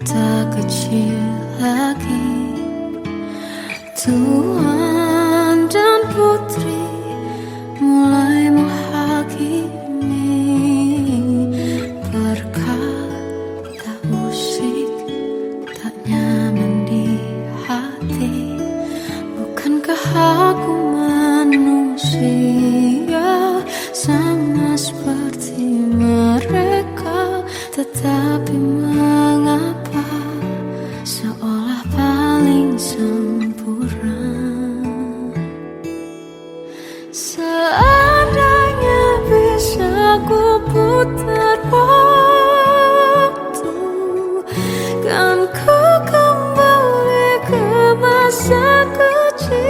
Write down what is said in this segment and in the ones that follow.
tak kecil lagi. Tuan dan putri mulai menghakimi, berkata musik tak nyaman di hati. Bukankah aku manusia sama seperti mereka? Tetapi mengapa seolah paling sempurna? Seandainya bisa ku putar waktu, kan ku kembali ke masa kecilku.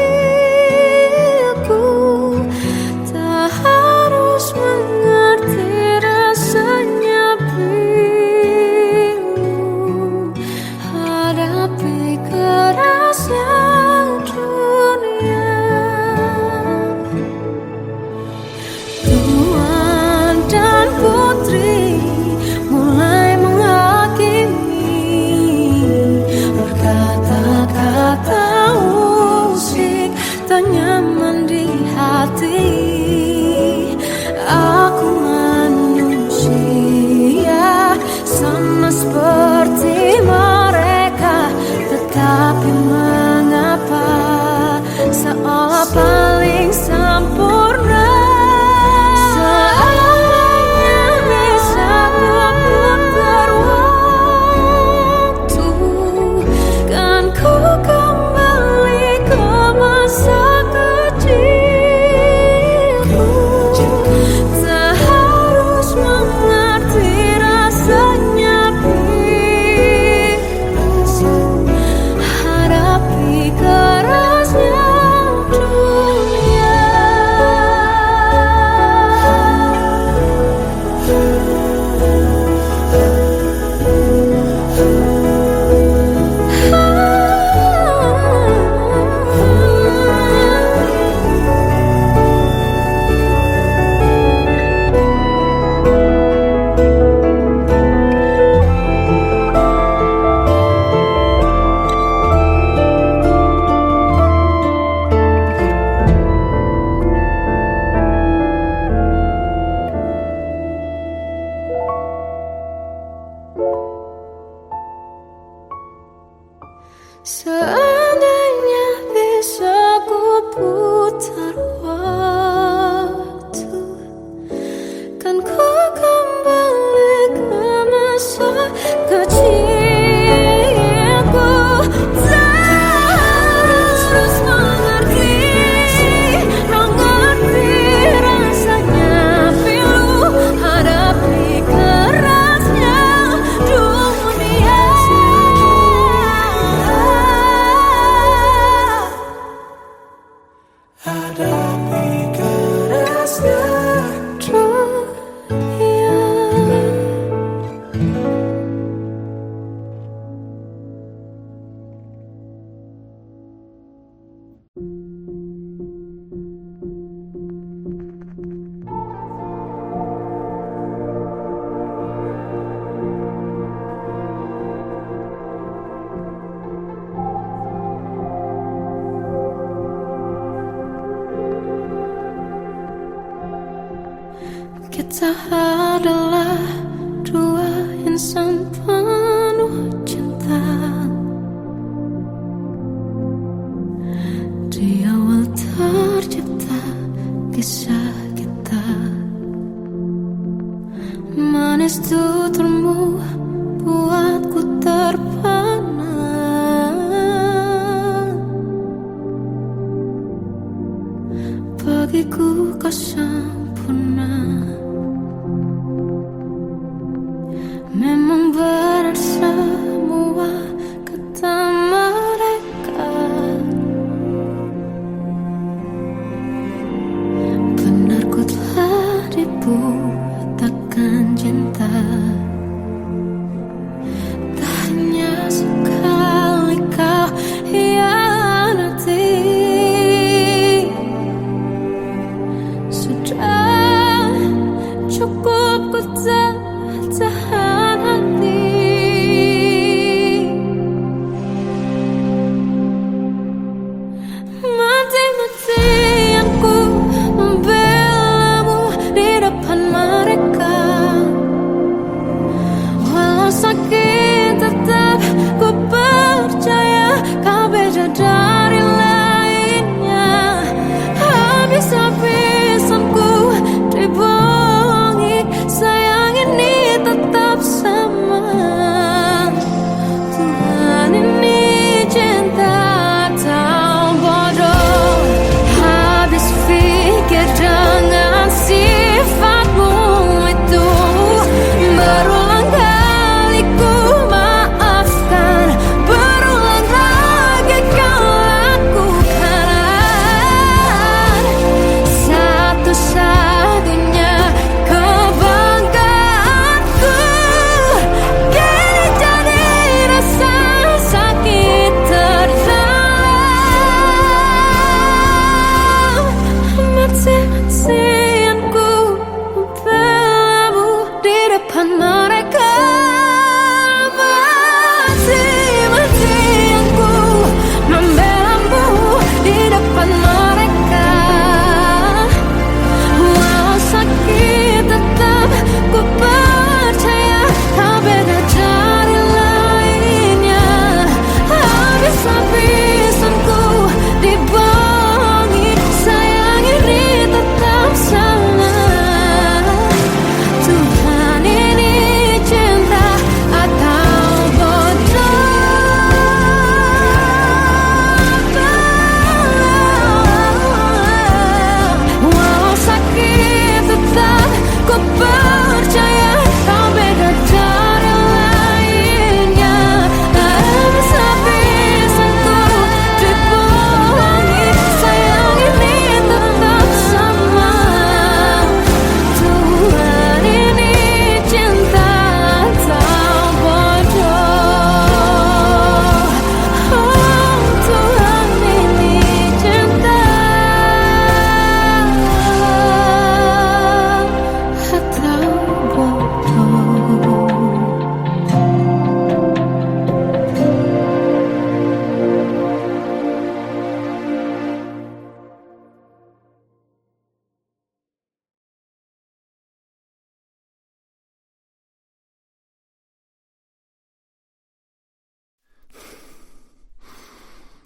Tak harus mengerti rasanya bingung hadapi kerasnya dunia. Tuan dan putri mulai menghakimi, berkata-kata musik tak nyaman di hati. Aku manusia sama seperti mereka, tetapi mengapa seolah paling sempurna? Seandainya bisa ku putar waktu, kan ku kembali ke masa kecilku. Tak harus mengerti rasanya bingung hadapi kerasnya dunia. Seandainya bisa ku putar waktu, kan ku kembali ke masa kecilku. Tak harus mengerti rasanya pilu hadapi kerasnya dunia. Hadapi kerasnya dunia. Kita adalah dua insan penuh cinta. Di awal tercipta kisah kita, manis tuturmu buatku terpana. Bagiku kau sempurna. Memang benar semua kata mereka, benar ku telah dibutakan cinta. Tak hanya sekali kau hianati, sudah cukup ku tahan hati.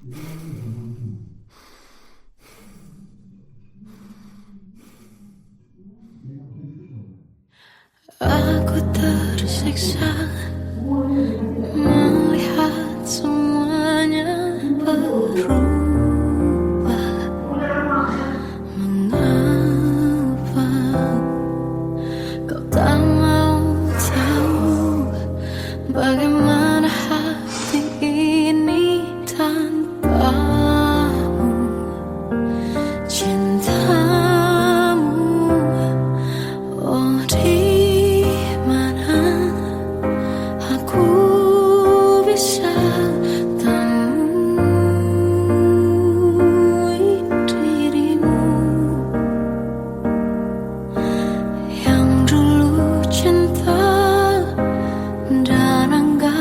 Aku tersiksa melihat semuanya berubah. Mengapa kau tak mau tahu bagaimana hati ini tanpamu? Cintamu, oh di mana aku bisa temui dirimu yang dulu cinta dan anggap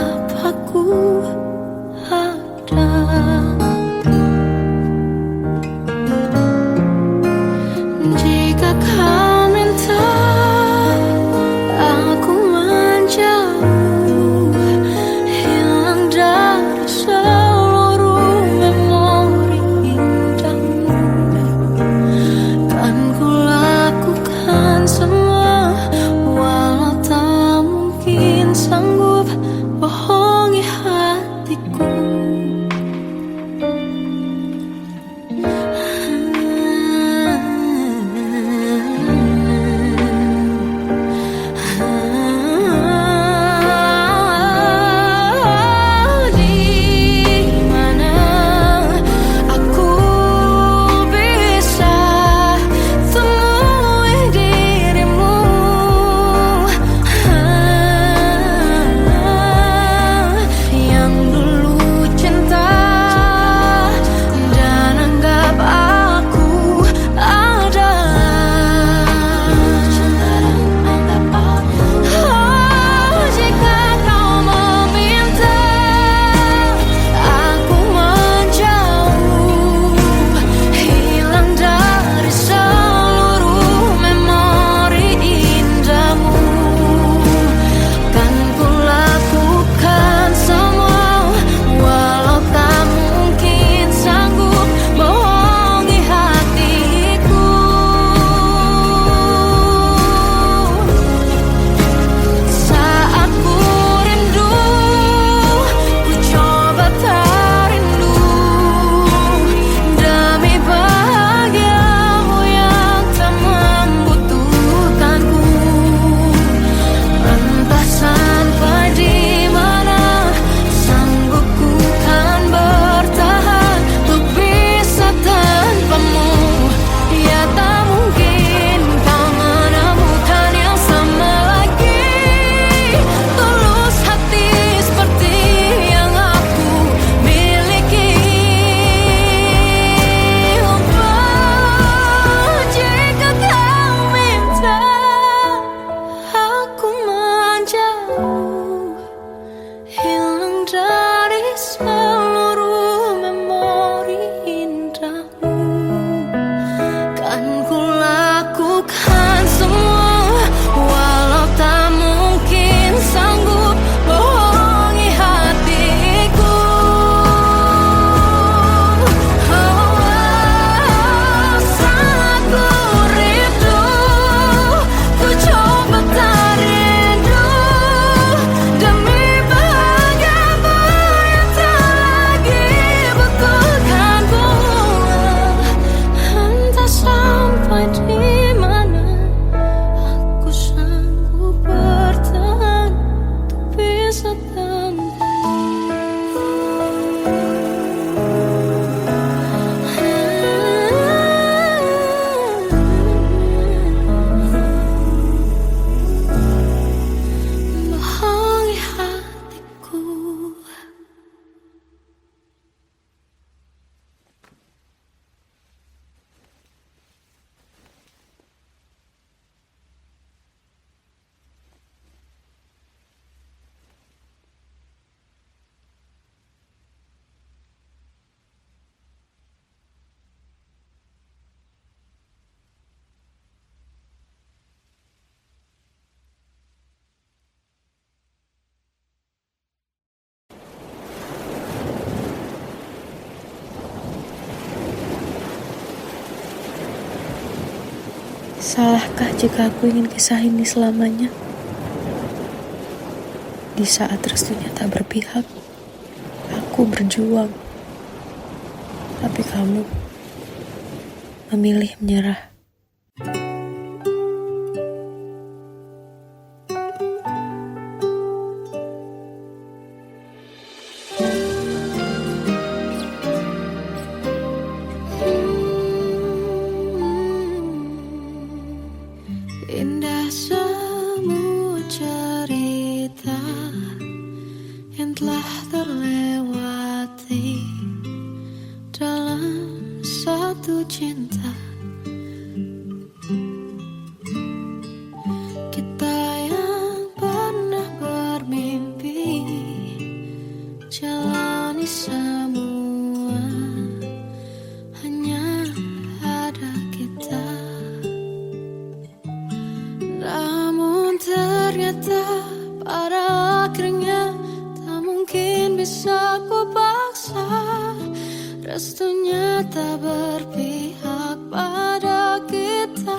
Salahkah jika aku ingin kisah ini selamanya? Di saat restunya tak berpihak, aku berjuang. Tapi kamu memilih menyerah. Indah semua cerita yang telah terlewati dalam satu cinta. Kita yang pernah bermimpi jalani semua, hanya ada kita. Namun ternyata pada akhirnya tak mungkin bisa ku paksa. Restunya tak berpihak pada kita.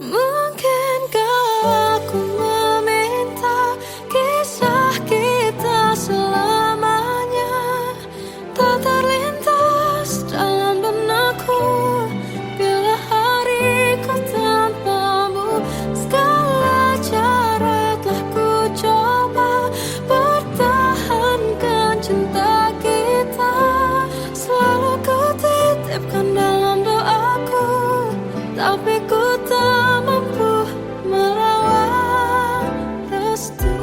Mungkinkah aku meminta kisah kita selamanya tak terlintas dalam benakku bila hariku tanpamu. Segala cara telah ku coba pertahankan cinta kita. Selalu ku titipkan dalam doaku, tapi ku tak mampu merawat restu.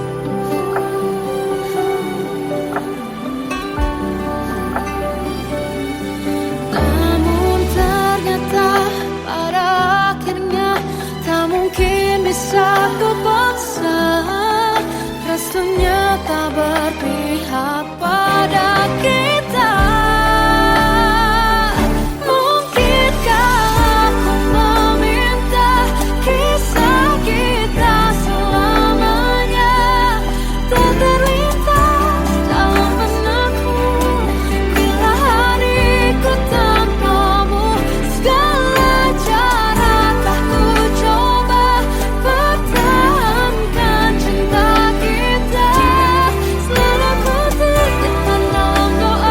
Namun ternyata pada akhirnya tak mungkin bisa ku paksa. Restunya tak berpihak pada kita. Mungkinkah aku meminta kisah kita selamanya tak terlintas dalam benakku bila hariku tanpamu. Segala cara telah ku coba pertahankan cinta kita. Selalu ku titipkan dalam doaku,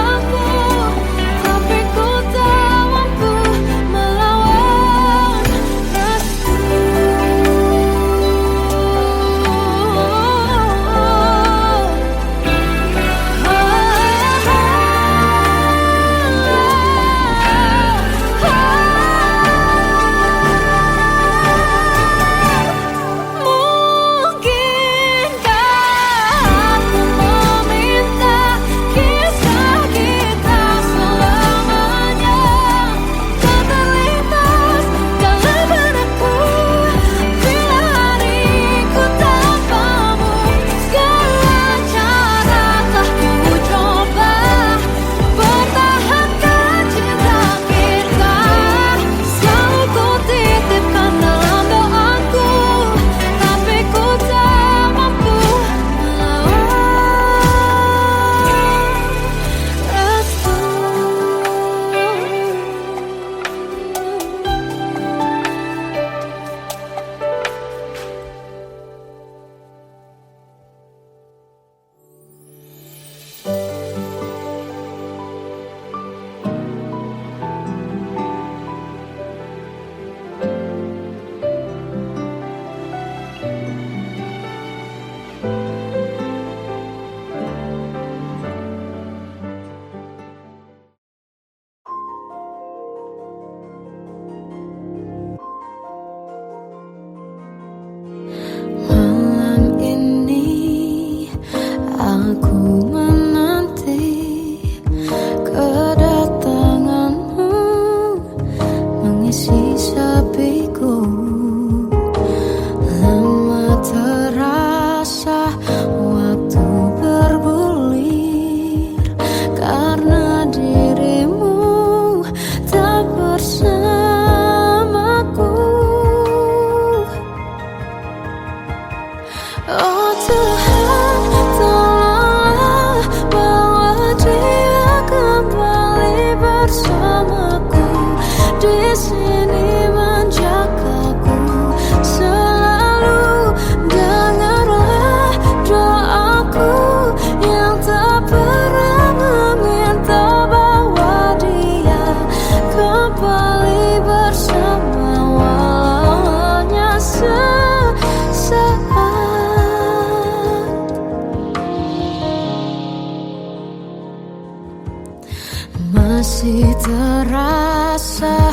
Masih terasa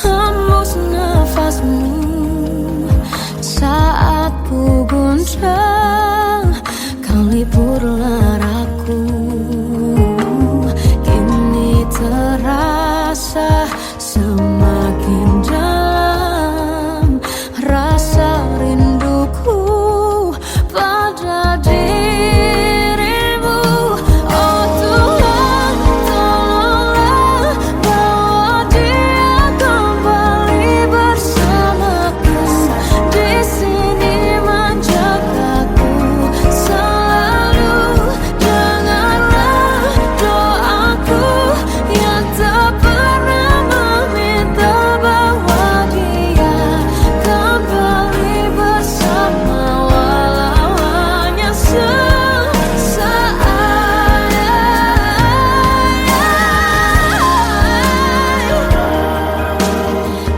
hembus nafasmu saat ku goncang, kau liburlah raku. Kini terasa semakin dalam rasa rinduku pada dirimu. Oh Tuhan, tolonglah bawa dia kembali bersamaku. Di sini menjagaku selalu. Dengarlah doaku yang tak pernah meminta bawa dia kembali bersama, walau hanya sesaat.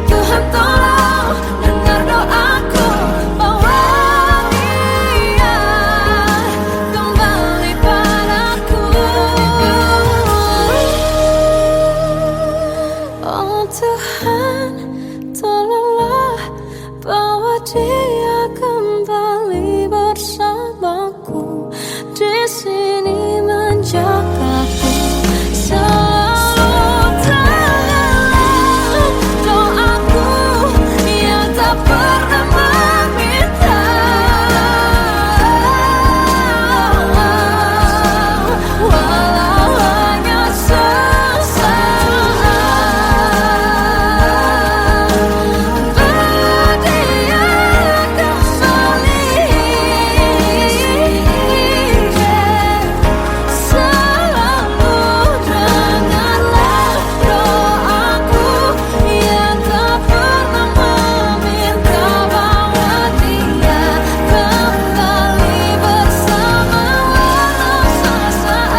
Tuhan tolong dengar doaku, bawa dia kembali padaku. Oh Tuhan, tolonglah bawa dia kembali bersamaku. Di sini menjagaku selalu. Dengarlah doaku yang tak pernah meminta, walau hanya sesaat. Bawa dia kembali selalu. Dengarlah doaku yang tak pernah meminta, bawa dia kembali bersama, walau sesaat.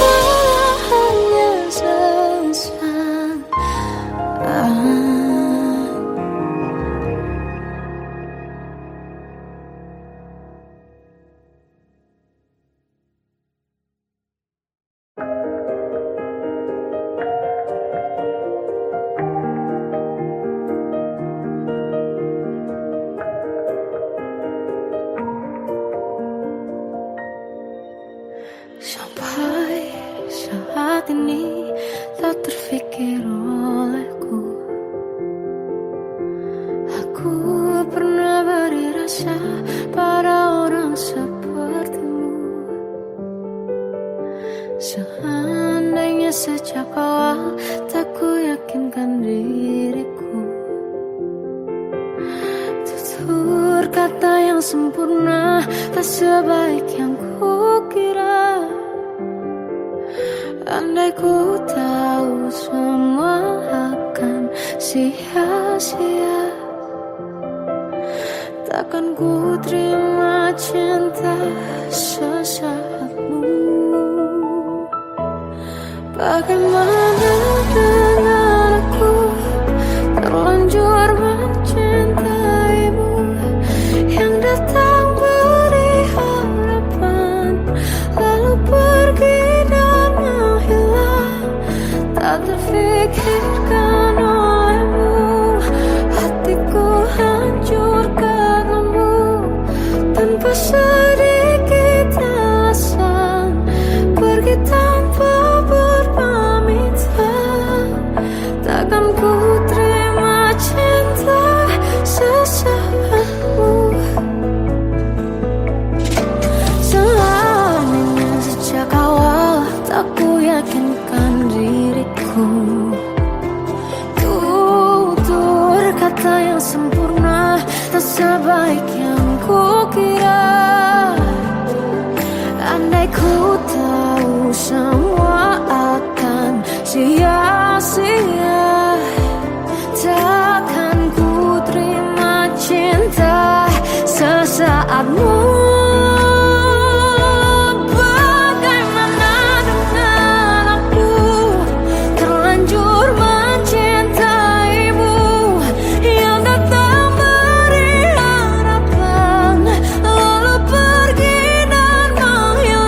Walau hanya sesaat. Sampai saat ini tak terfikir olehku, aku pernah beri rasa pada orang sepertimu. Seandainya sejak awal tak ku yakinkan diriku, tutur kata yang sempurna tak sebaik yang ku kira. Andai ku tahu semua akan sia-sia, takkan ku terima cinta sesaatmu. Bagaimana dengan aku, terlanjur mencintaimu, yang datang beri harapan lalu pergi dan menghilang. Tak terfikirkan olehmu, hatiku hancur karenamu. Tanpa sedikit alasan pergi tanpa berpamitan, takkan ku terima cinta sesaatmu. Selamanya sejak awal tak ku yakinkan diriku, tutur kata yang sempurna tak sebaik yang ku kira. Andai ku tahu semua akan sia-sia, takkan ku terima cinta sesaatmu. Bagaimana dengan aku, terlanjur mencintaimu, yang datang beri harapan lalu pergi dan menghilang.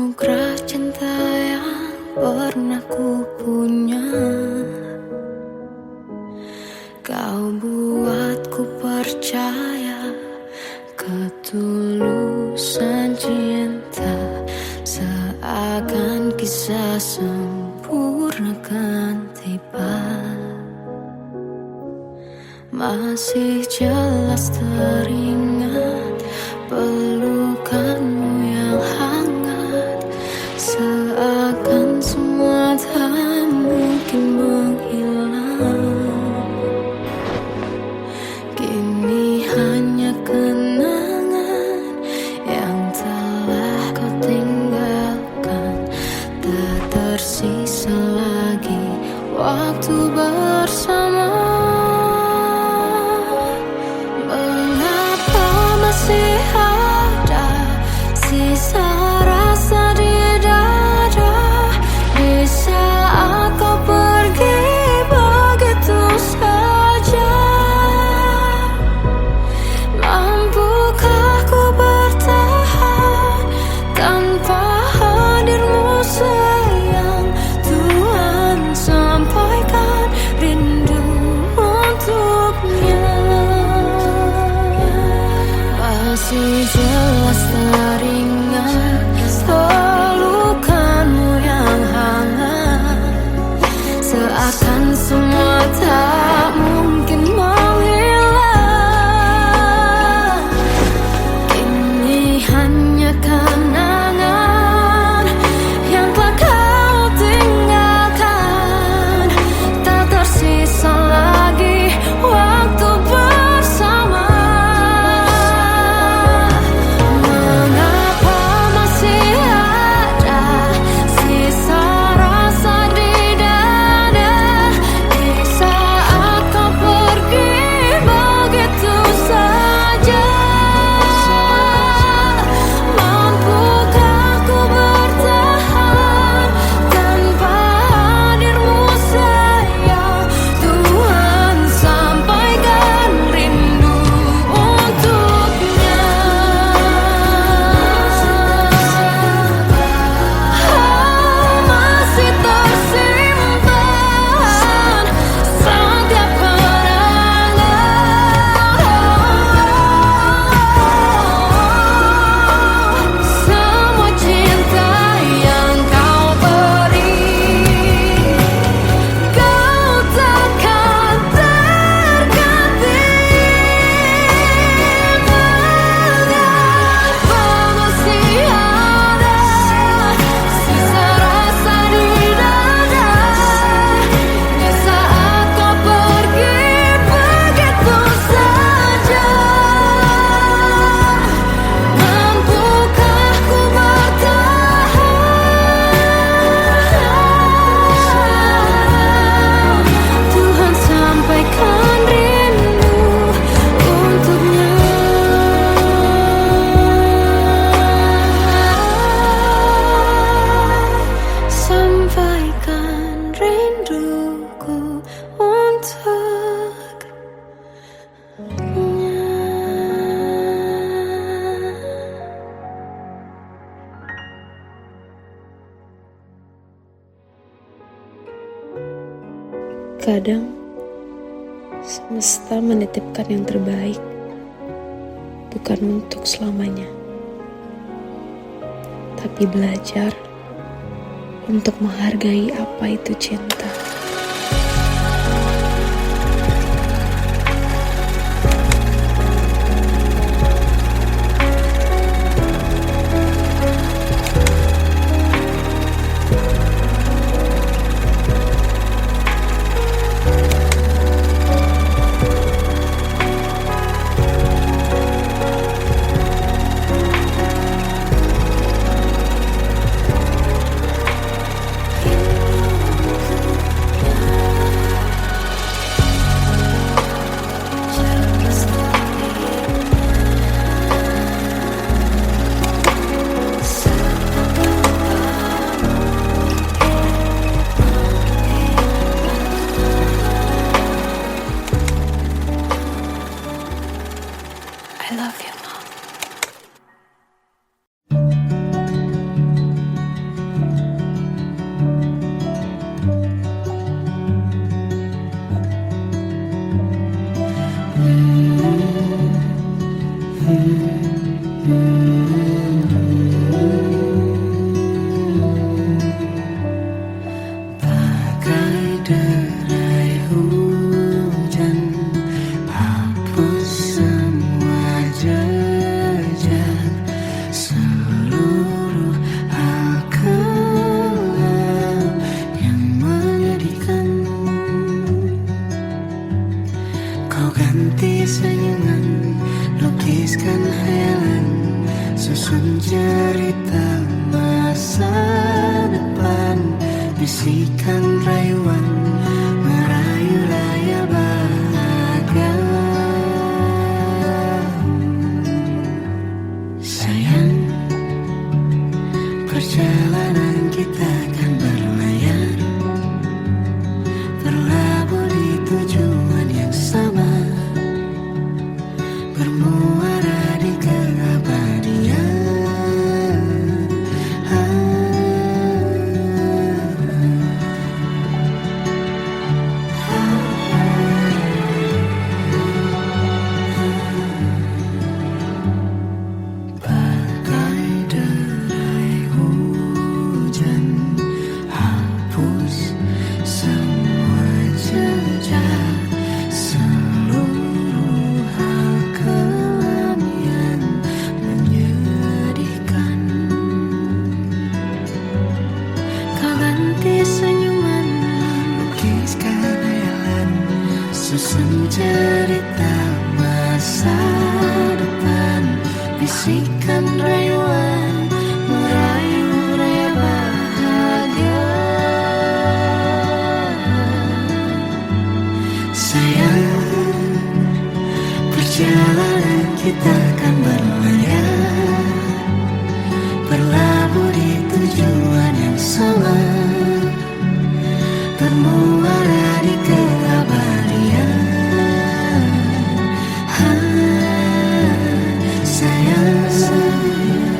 anugerah cinta yang pernah ku punya. Kau buatku percaya ketulusan cinta, seakan kisah sempurna kan tiba. Masih jelas teringat pelukanmu yang hangat, seakan semua tak mungkin menghilang. Kini hanya kenangan yang telah kau tinggalkan, tak tersisa lagi waktu bersama. Masih ada sisa rasa di dada di saat kau pergi begitu saja. Mampukah ku bertahan tanpa hadirmu sayang? Tuhan sampaikan rindu untuknya. Masih jelas teringat pelukanmu yang hangat, seakan semua tak mungkin menghilang. Ini hanya kenangan yang telah kau tinggalkan, tak tersisa lagi waktu bersama. Sampaikan rinduku untuknya. Kadang semesta menitipkan yang terbaik, bukan untuk selamanya, tapi belajar untuk menghargai apa itu cinta. bisikan rayuan merayu layar bahagia. Sayang, perjalanan kita kan berlayar, berlabuh di tujuan yang sama, bermuara di keabadian. Bagai derai hujan, hapus semua jejak, seluruh hal kelam yang menyedihkan. Kau ganti senyuman, lukiskan hayalan, susun cerita masa depan, bisikan rayuan merayu raya bahagia. Sayang, perjalanan kita kan berlayar, berlabuh di tujuan yang sama, bermuara di keabadian. Sayang, sayang.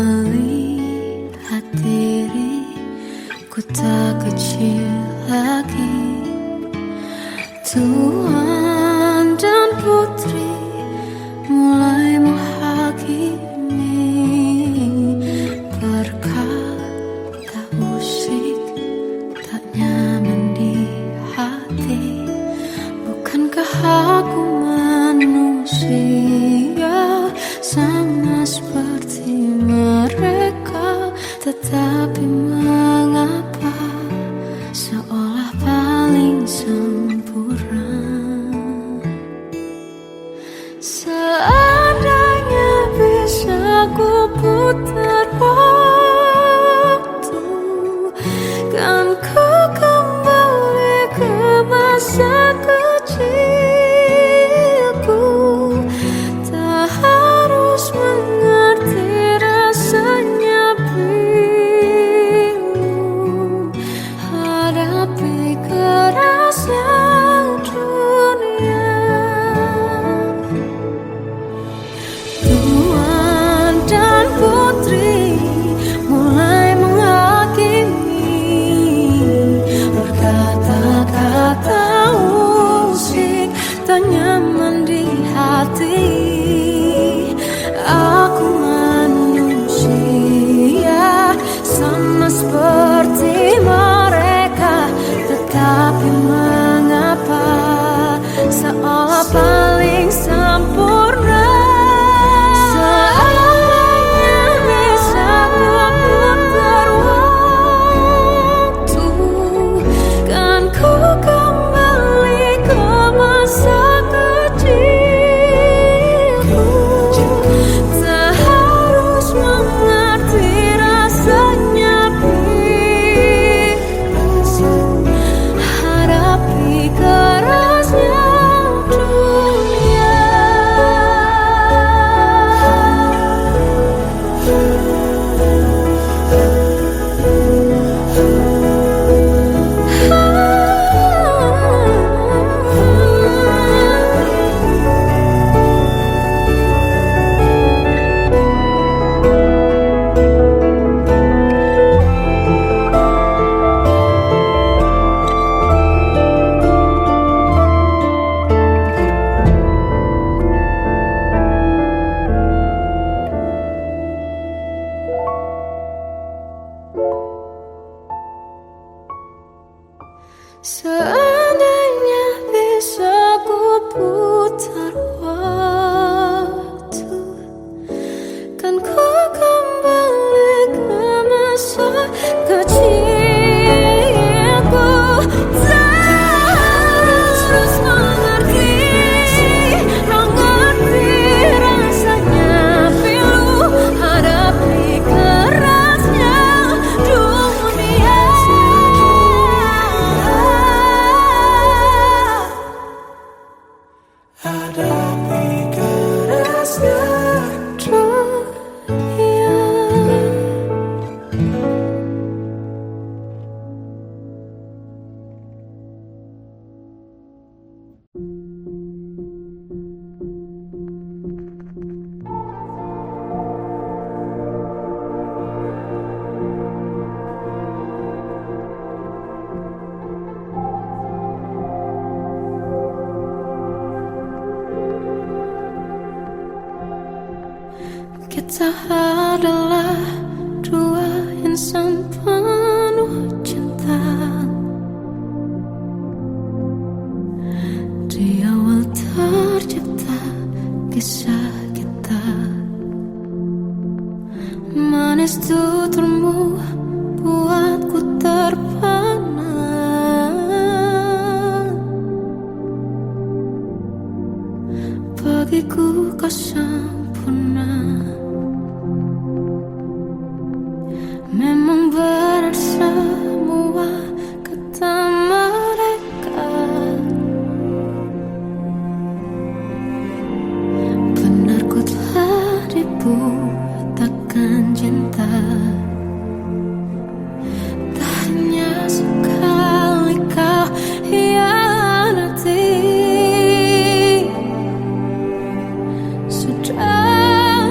melihat diriku tak kecil lagi. Tuan dan putri mulai menghakimi berkata usik tak nyaman di hati. Bukankah aku manusia sama seperti mereka, tetapi mengapa seolah paling sempurna? Seandainya bisa ku putar waktu, kan ku kembali ke masa kecilku. Tak harus mengerti rasanya bingung hadapi kerasnya dunia. Tuan dan putri mulai menghakimi berkata-kata usik tak nyaman di hati. Aku manusia sama seperti mereka, tetapi mengapa seolah paling sempurna? Seandainya bisa ku putar waktu, kan ku kembali ke masa kecilku. Tak harus mengerti rasanya bingung hadapi kerasnya dunia. Seandainya bisa ku putar waktu, kan ku kembali ke masa kecilku. Tak harus mengerti rasanya pilu hadapi kerasnya dunia. Hadapi kerasnya dunia. Kita adalah dua insan penuh cinta. Di awal tercipta kisah kita, manis tuturmu buatku terpana. Bagiku kau sempurna. Memang benar semua kata mereka, benar ku telah dibuatakan cinta. Tak hanya sekali kau hianati, sudah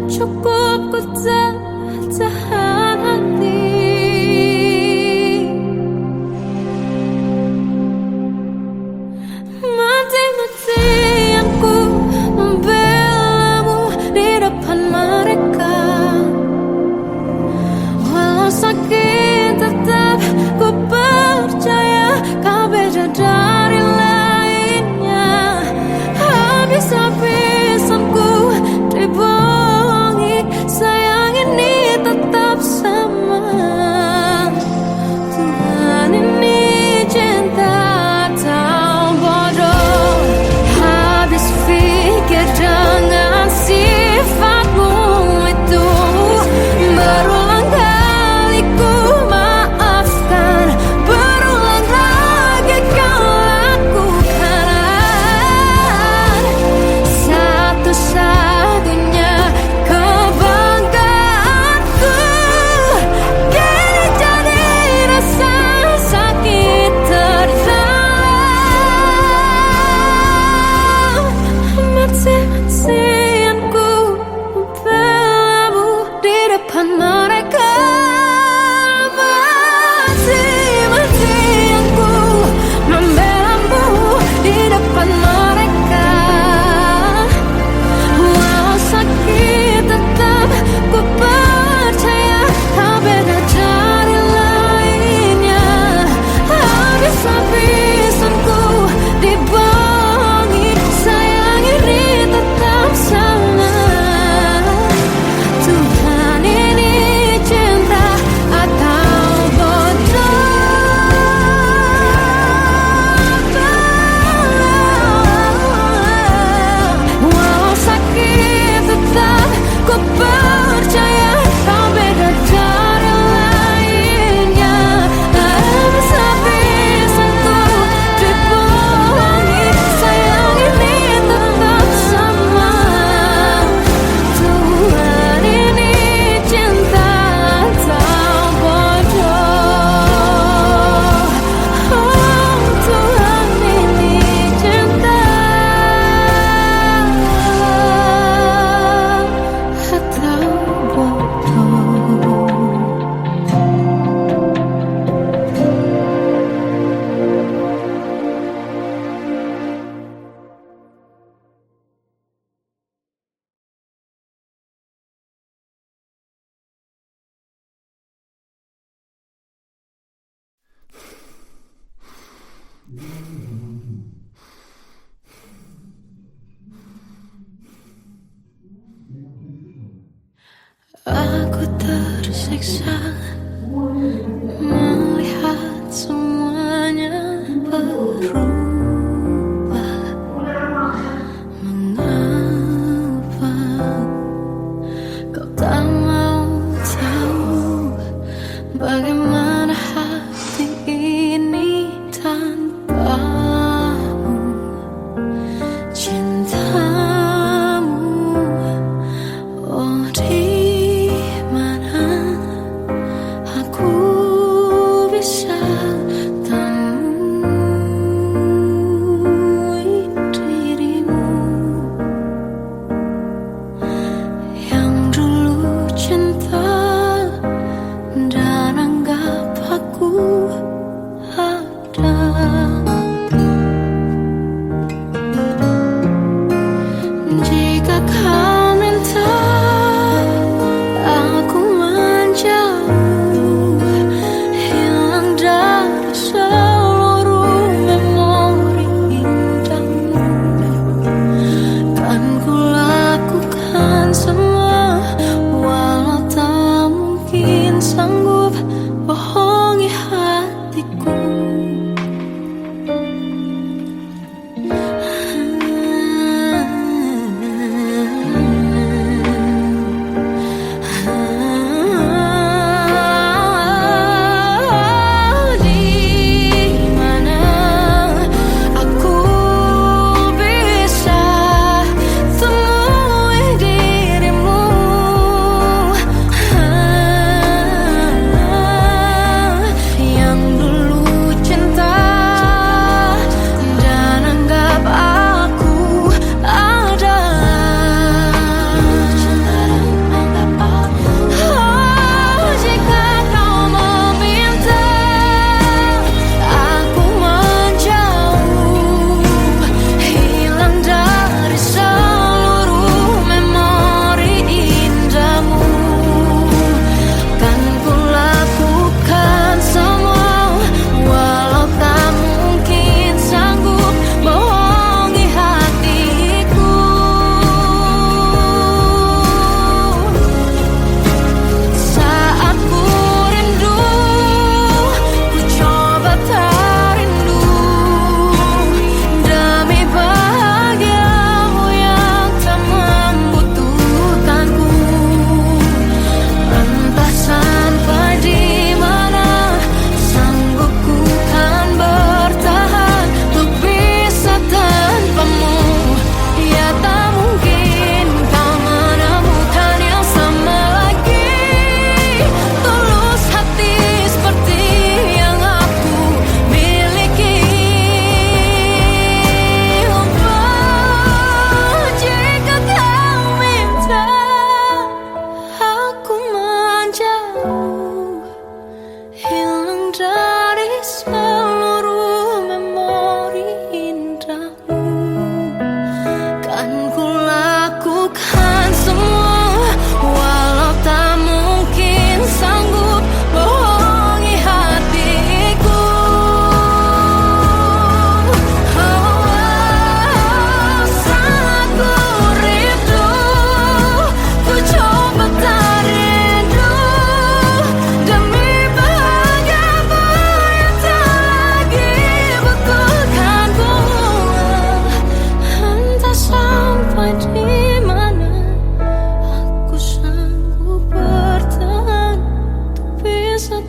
cukup ku tak Aku tersiksa melihat semuanya berubah. Mengapa kau tak mau tahu bagaimana hati ini tanpamu? Cintamu, oh di mana aku bisa temui dirimu yang dulu cinta dan anggap aku ada. Jika kau minta aku menjauh, hilang dari seluruh memori indahmu, kan ku lakukan semua, walau tak mungkin sanggup bohongi hatiku. Di mana aku bisa temui dirimu yang dulu cinta dan anggap aku ada. Oh, jika kau meminta aku menjauh, hilang dari seluruh memori indahmu, kan ku lakukan semua, walau tak mungkin sanggup bohongi hatiku. Saat ku rindu, ku coba tak rindu, demi bahagiamu yang tak membutuhkanku. Entah sampai di mana sanggup ku kan bertahan untuk bisa tanpamu. Ya tak mungkin kau menemukan yang sama lagi, tulus hati seperti yang aku miliki. Oh, jika kau minta aku menjauh, hilang dari seluruh memori indahmu, kan ku lakukan semua, walau tak mungkin sanggup bohongi hatiku. Oh, saat ku rindu, ku coba tak rindu, demi bahagiamu yang tak lagi butuhkanku. Entah sampai di mana aku sanggup bertahan untuk bisa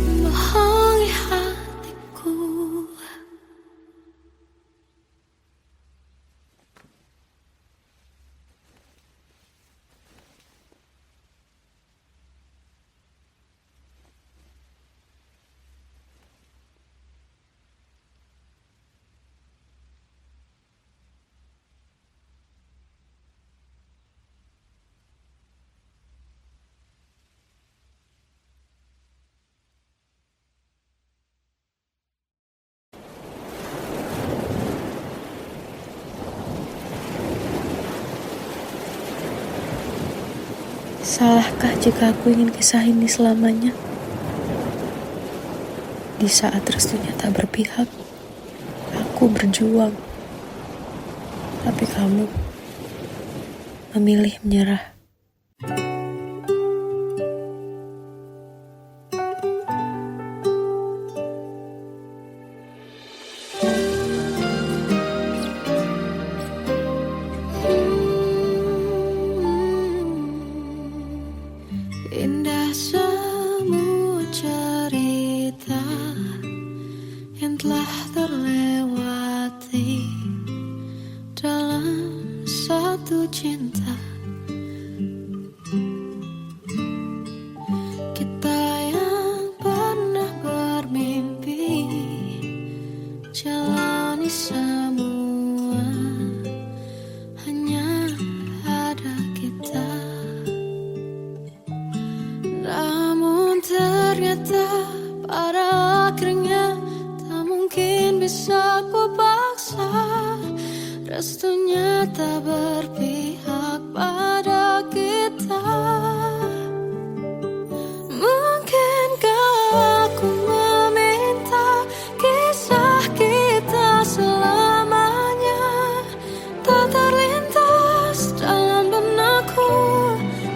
bohongi hatiku. Salahkah jika aku ingin kisah ini selamanya? Di saat restunya tak berpihak, aku berjuang. Tapi kamu memilih menyerah. Indah semua cerita yang telah terlewati dalam satu cinta. Kita yang pernah bermimpi jalani semua, hanya ada kita. Namun ternyata pada akhirnya tak mungkin bisa ku paksa. Restunya tak berpihak pada kita. Mungkinkah aku meminta kisah kita selamanya tak terlintas dalam benakku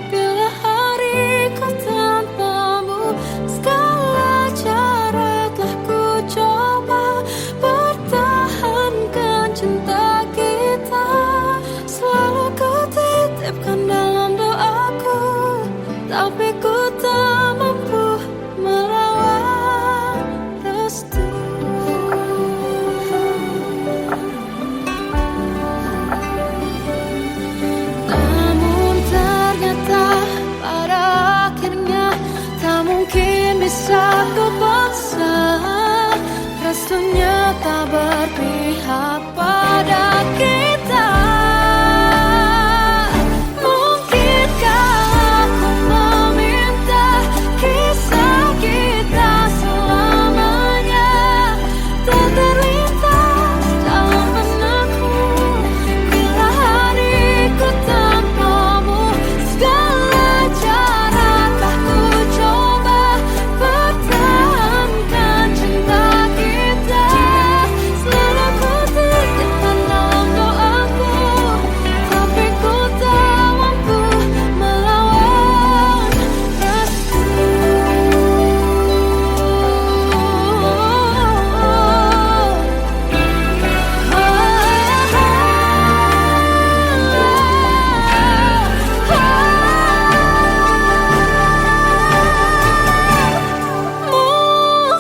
bila hariku tanpamu. Segala cara telah ku coba pertahankan cinta kita. Selalu ku titipkan dalam doaku, tapi ku tak mampu melawan restu. Namun ternyata pada akhirnya tak mungkin bisa ku paksa. Restunya tak berpihak pada kita. Mungkinkah aku meminta kisah kita selamanya tak terlintas dalam benakku bila hariku tanpamu. Segala cara telah ku coba pertahankan cinta kita. Selalu ku titipkan dalam doaku, tapi ku tak mampu melawan restu.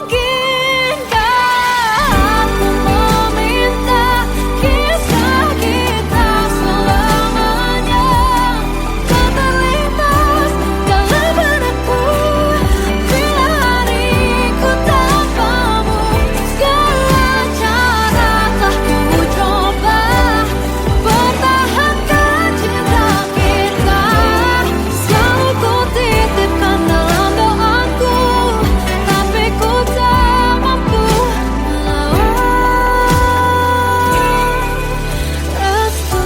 Mungkinkah aku meminta kisah kita selamanya tak terlintas dalam benakku bila hariku tanpamu. Segala cara telah ku coba pertahankan cinta kita. Selalu ku titipkan dalam doaku, tapi ku tak mampu melawan restu.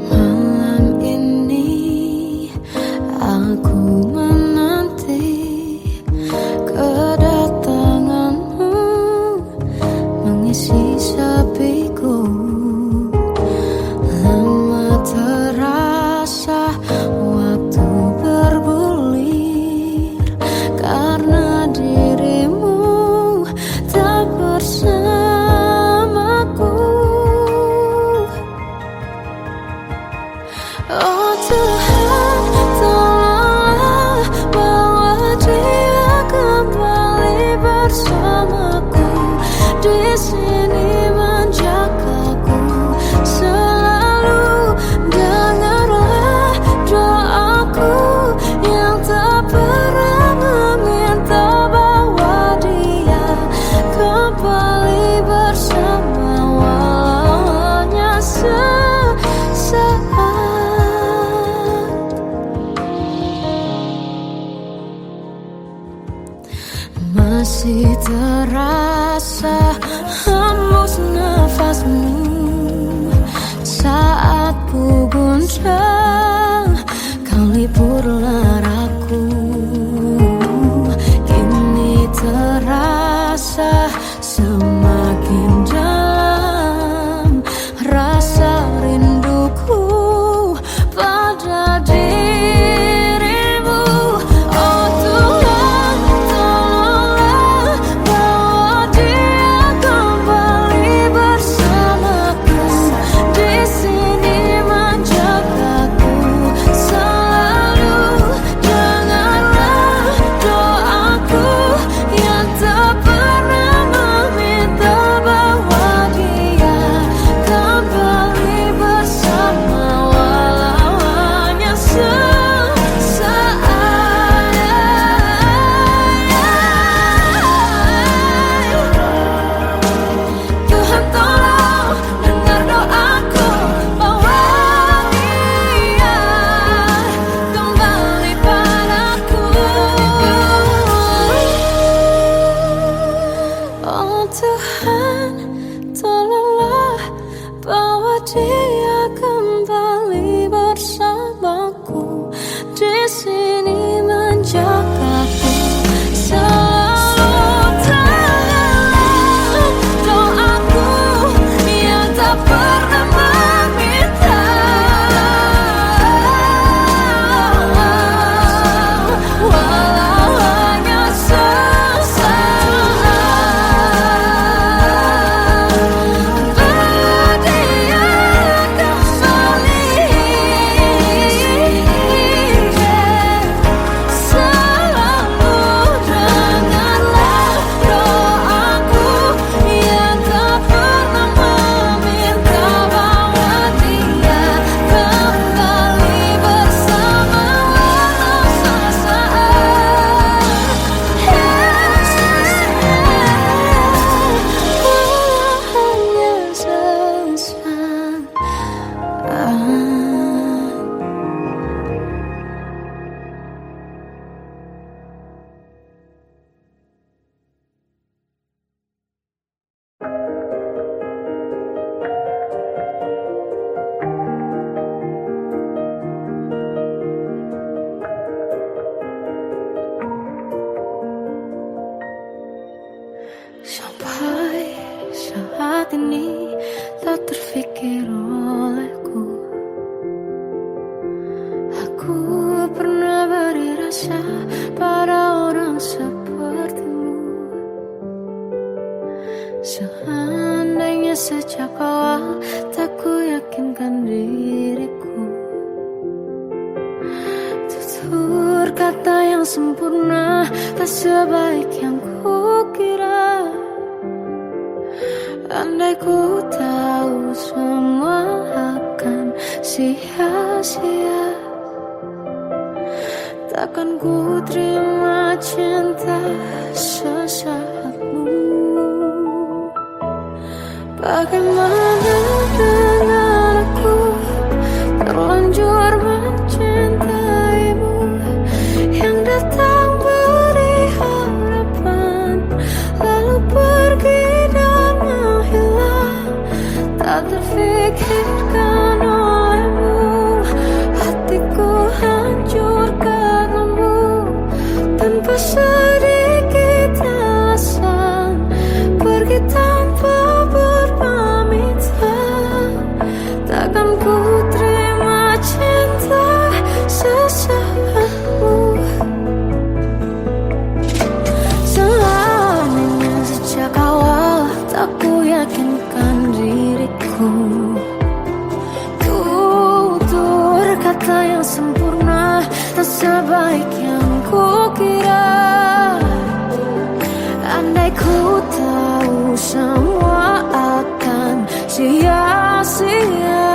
Malam ini aku menanti kedatanganmu mengisi sepiku. Lama terasa waktu bergulir karena dirimu tak bersamaku. Oh Tuhan, tolonglah bawa dia kembali bersamaku. Di sini menjagaku selalu, dengarlah gundah, kau liburlah aku. Kini terasa semakin dalam rasa rinduku pada dirimu. Oh Tuhan, tolonglah bawa dia kembali bersamaku. Di sini menjagaku selalu. Janganlah doaku yang tak pernah meminta bawa dia kembali bersama, walau hanya sesaat. Tuhan tolong dengar doaku, bawa dia kembali padaku. Oh Tuhan, tolonglah bawa dia kembali bersamaku. Di sini menjagaku selalu. Dengarlah doaku yang tak pernah meminta, walau hanya sesaat. Bawa dia kembali selalu. Dengarlah doaku yang tak pernah meminta, bawa dia kembali bersama, walau sesaat. Walau hanya sesaat. Sampai saat ini tak terfikir olehku, aku pernah beri rasa pada orang sepertimu. Seandainya sejak awal tak ku yakinkan diriku, tutur kata yang sempurna tak sebaik yang ku kira. Andai ku tahu semua akan sia-sia, takkan ku terima cinta sesaatmu. Bagaimana dengan aku terlanjur mencintaimu, yang datang beri harapan lalu pergi dan menghilang. Tak terfikirkan olehmu, hatiku hancur karenamu. Tanpa sedikit alasan pergi tanpa berpamitan, takkan ku terima cinta sesaatmu. Seandainya sejak awal tak ku yakinkan diriku, tutur kata yang sempurna tak sebaik yang ku kira. Andai ku tahu semua akan sia-sia,